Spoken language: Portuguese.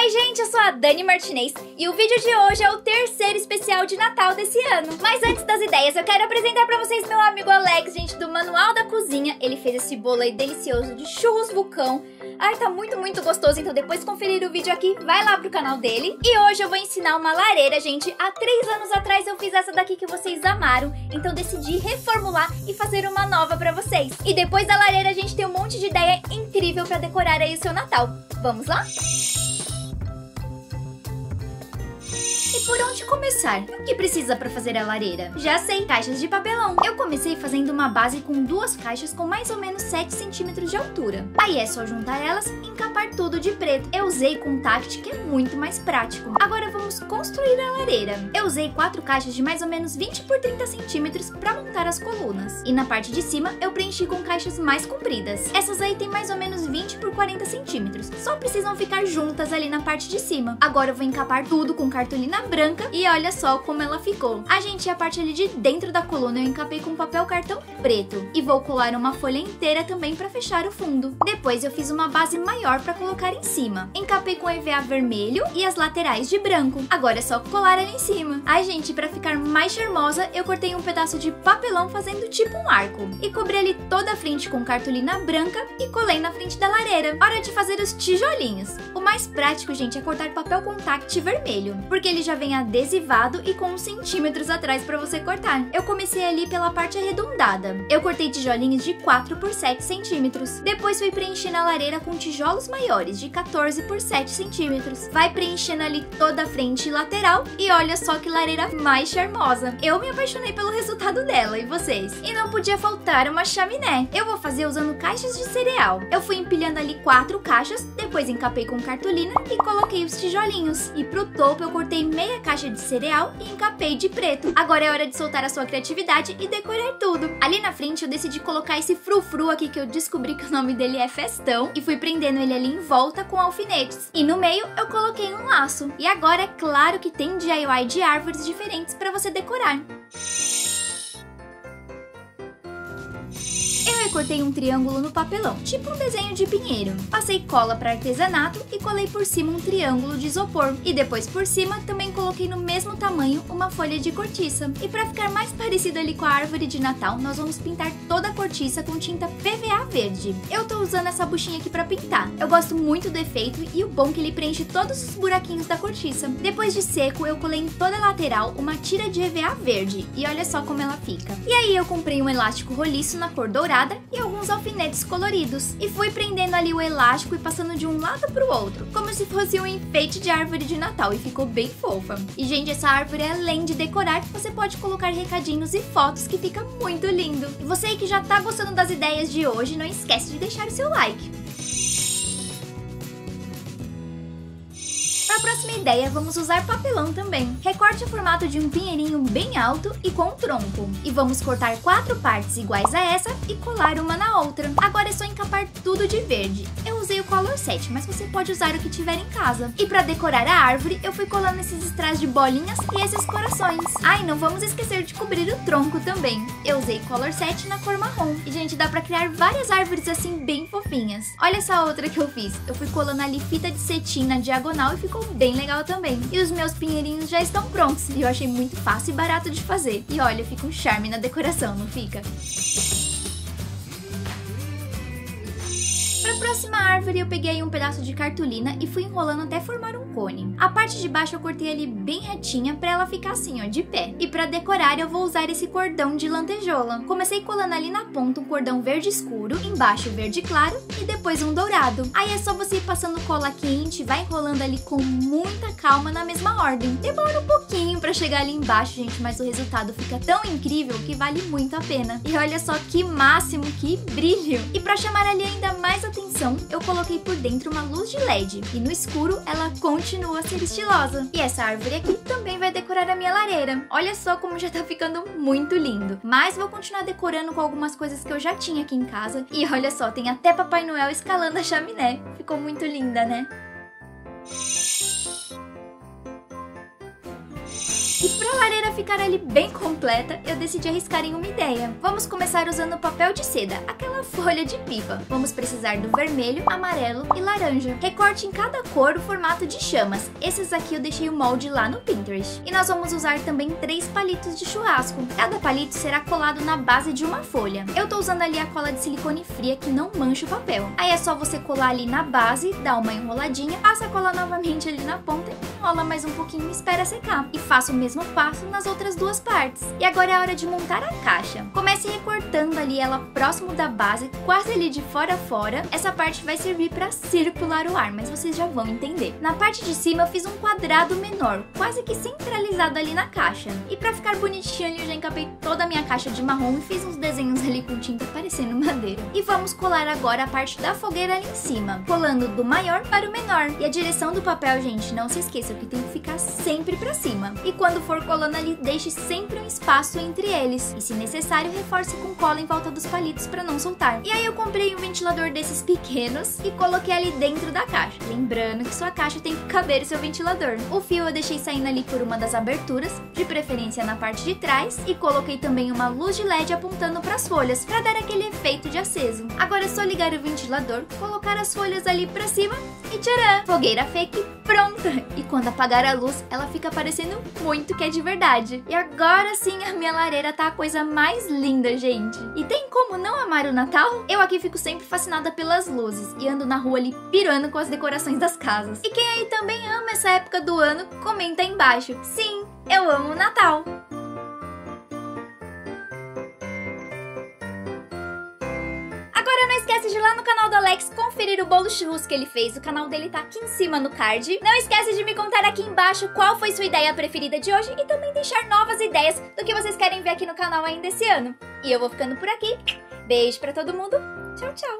Oi gente, eu sou a Dani Martinez e o vídeo de hoje é o terceiro especial de Natal desse ano. Mas antes das ideias, eu quero apresentar pra vocês meu amigo Alex, gente, do Manual da Cozinha. Ele fez esse bolo aí delicioso de churros vulcão. Ai, tá muito gostoso, então depois de conferir o vídeo aqui, vai lá pro canal dele. E hoje eu vou ensinar uma lareira, gente. Há 3 anos atrás eu fiz essa daqui que vocês amaram, então decidi reformular e fazer uma nova pra vocês. E depois da lareira a gente tem um monte de ideia incrível pra decorar aí o seu Natal. Vamos lá? E por onde começar? O que precisa para fazer a lareira? Já sei, caixas de papelão. Eu comecei fazendo uma base com 2 caixas com mais ou menos 7 centímetros de altura. Aí é só juntar elas e encapar tudo de preto. Eu usei contact, que é muito mais prático. Agora vamos construir a lareira. Eu usei 4 caixas de mais ou menos 20 por 30 centímetros para montar as colunas. E na parte de cima eu preenchi com caixas mais compridas. Essas aí tem mais ou menos 20 por 40 centímetros. Só precisam ficar juntas ali na parte de cima. Agora eu vou encapar tudo com cartolina branca e olha só como ela ficou. A gente, a parte ali de dentro da coluna eu encapei com papel cartão preto e vou colar uma folha inteira também para fechar o fundo. Depois eu fiz uma base maior para colocar em cima. Encapei com EVA vermelho e as laterais de branco. Agora é só colar ali em cima. Ai gente, para ficar mais charmosa eu cortei um pedaço de papelão fazendo tipo um arco e cobri ali toda a frente com cartolina branca e colei na frente da lareira. Hora de fazer os tijolinhos. O mais prático, gente, é cortar papel contact vermelho, porque ele já vem adesivado e com uns centímetros atrás para você cortar. Eu comecei ali pela parte arredondada. Eu cortei tijolinhos de 4 por 7 centímetros. Depois fui preenchendo a lareira com tijolos maiores de 14 por 7 centímetros. Vai preenchendo ali toda a frente e lateral e olha só que lareira mais charmosa. Eu me apaixonei pelo resultado dela, e vocês? E não podia faltar uma chaminé. Eu vou fazer usando caixas de cereal. Eu fui empilhando ali 4 caixas, depois encapei com cartolina e coloquei os tijolinhos. E pro topo eu cortei meia caixa de cereal e encapei de preto. Agora é hora de soltar a sua criatividade e decorar tudo. Ali na frente eu decidi colocar esse frufru aqui que eu descobri que o nome dele é festão e fui prendendo ele ali em volta com alfinetes. E no meio eu coloquei um laço. E agora é claro que tem DIY de árvores diferentes para você decorar. Eu cortei um triângulo no papelão, tipo um desenho de pinheiro. Passei cola para artesanato e colei por cima um triângulo de isopor. E depois por cima também coloquei no mesmo tamanho uma folha de cortiça. E para ficar mais parecido ali com a árvore de Natal, nós vamos pintar toda a cortiça com tinta PVA verde. Eu tô usando essa buchinha aqui para pintar. Eu gosto muito do efeito e o bom é que ele preenche todos os buraquinhos da cortiça. Depois de seco, eu colei em toda a lateral uma tira de EVA verde. E olha só como ela fica. E aí eu comprei um elástico roliço na cor dourada e alguns alfinetes coloridos. E fui prendendo ali o elástico e passando de um lado para o outro, como se fosse um enfeite de árvore de Natal, e ficou bem fofa. E gente, essa árvore, além de decorar, você pode colocar recadinhos e fotos que fica muito lindo. E você aí que já tá gostando das ideias de hoje, não esquece de deixar o seu like. Para a próxima ideia, vamos usar papelão também. Recorte o formato de um pinheirinho bem alto e com um tronco. E vamos cortar 4 partes iguais a essa e colar uma na outra. Agora é só encapar tudo de verde. Eu usei o Color Set, mas você pode usar o que tiver em casa. E para decorar a árvore, eu fui colando esses strass de bolinhas e esses corações. Ah, e não vamos esquecer de cobrir o tronco também. Eu usei Color Set na cor marrom. E, gente, dá para criar várias árvores assim bem fofinhas. Olha essa outra que eu fiz. Eu fui colando ali fita de cetim na diagonal e ficou bem legal também. E os meus pinheirinhos já estão prontos. E eu achei muito fácil e barato de fazer. E olha, fica um charme na decoração, não fica? Para a próxima árvore eu peguei um pedaço de cartolina e fui enrolando até formar um cone. A parte de baixo eu cortei ali bem retinha para ela ficar assim, ó, de pé. E para decorar eu vou usar esse cordão de lantejola. Comecei colando ali na ponta um cordão verde escuro, embaixo verde claro e depois um dourado. Aí é só você ir passando cola quente, vai enrolando ali com muita calma na mesma ordem. Demora um pouquinho para chegar ali embaixo, gente, mas o resultado fica tão incrível que vale muito a pena. E olha só que máximo, que brilho! E para chamar ali ainda mais atenção, eu coloquei por dentro uma luz de LED e no escuro ela continua a ser estilosa. E essa árvore aqui também vai decorar a minha lareira. Olha só como já tá ficando muito lindo. Mas vou continuar decorando com algumas coisas que eu já tinha aqui em casa. E olha só, tem até Papai Noel escalando a chaminé. Ficou muito linda, né? E pra lareira ficar ali bem completa, eu decidi arriscar em uma ideia. Vamos começar usando papel de seda, aquela folha de pipa. Vamos precisar do vermelho, amarelo e laranja. Recorte em cada cor o formato de chamas. Esses aqui eu deixei o molde lá no Pinterest. E nós vamos usar também 3 palitos de churrasco. Cada palito será colado na base de uma folha. Eu tô usando ali a cola de silicone fria que não mancha o papel. Aí é só você colar ali na base, dar uma enroladinha, passa a cola novamente ali na ponta, enrola mais um pouquinho e espera secar. E faça o mesmo passo nas outras 2 partes. E agora é a hora de montar a caixa. Comece recortando ali ela próximo da base, quase ali de fora a fora. Essa parte vai servir para circular o ar, mas vocês já vão entender. Na parte de cima eu fiz um quadrado menor, quase que centralizado ali na caixa. E para ficar bonitinho ali eu já encapei toda a minha caixa de marrom e fiz uns desenhos ali com tinta parecendo madeira. E vamos colar agora a parte da fogueira ali em cima, colando do maior para o menor. E a direção do papel, gente, não se esqueça que tem que ficar sempre para cima. E quando for colando ali, deixe sempre um espaço entre eles. E se necessário, reforce com cola em volta dos palitos para não soltar. E aí eu comprei um ventilador desses pequenos e coloquei ali dentro da caixa. Lembrando que sua caixa tem que caber seu ventilador. O fio eu deixei saindo ali por uma das aberturas, de preferência na parte de trás, e coloquei também uma luz de LED apontando para as folhas, para dar aquele efeito de aceso. Agora é só ligar o ventilador, colocar as folhas ali para cima e tcharam! Fogueira fake pronta! E quando apagar a luz, ela fica parecendo muito que é de verdade. E agora sim a minha lareira tá a coisa mais linda, gente. E tem como não amar o Natal? Eu aqui fico sempre fascinada pelas luzes e ando na rua ali pirando com as decorações das casas. E quem aí também ama essa época do ano, comenta aí embaixo. Sim, eu amo o Natal! Agora não esquece de ir lá no canal do Alex conferir o bolo churros que ele fez. O canal dele tá aqui em cima no card. Não esquece de me contar aqui embaixo qual foi sua ideia preferida de hoje e também deixar novas ideias do que vocês querem ver aqui no canal ainda esse ano. E eu vou ficando por aqui. Beijo pra todo mundo. Tchau, tchau.